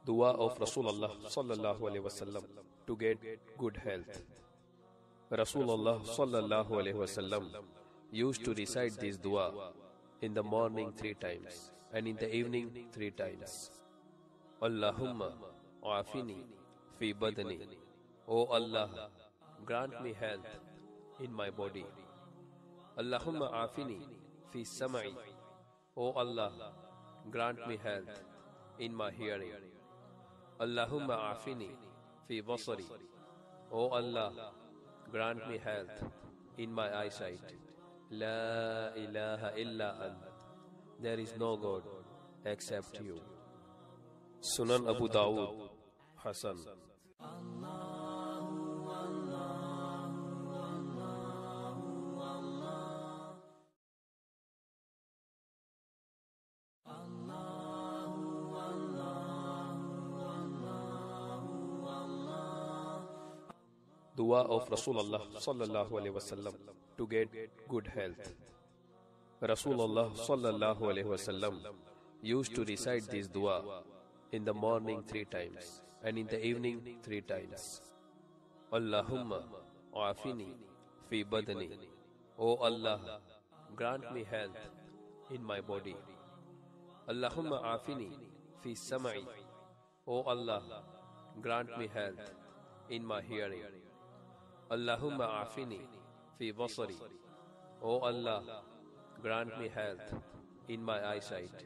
Dua of Rasulullah sallallahu alaihi wasallam to get good health. Rasulullah sallallahu alaihi wasallam used to recite this dua in the morning 3 times and in the evening 3 times. Allahumma afini fi badani. O Allah, grant me health in my body. Allahumma afini fi sam'i. O Allah, grant me health in my hearing. Allahumma afini fi basari. O Allah, grant me health in my eyesight. La ilaha illa ant. There is no God except you. Sunan Abu Dawud, Hasan. Dua of Rasulullah sallallahu alaihi wasallam to get good health. Rasulullah sallallahu alaihi wasallam used to recite this dua in the morning 3 times and in the evening 3 times. Allahumma afini fi badani. O Allah, grant me health in my body. Allahumma afini fi sam'i. O Allah, grant me health in my hearing. Allahumma afini fi basari. O Allah, grant me health in my eyesight.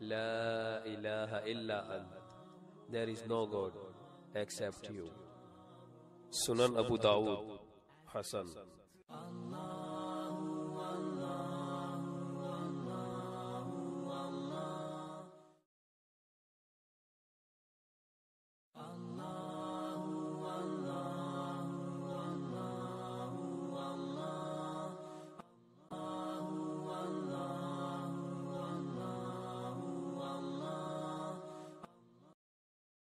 La ilaha illa ant. There is no God except you. Sunan Abu Dawud, Hasan.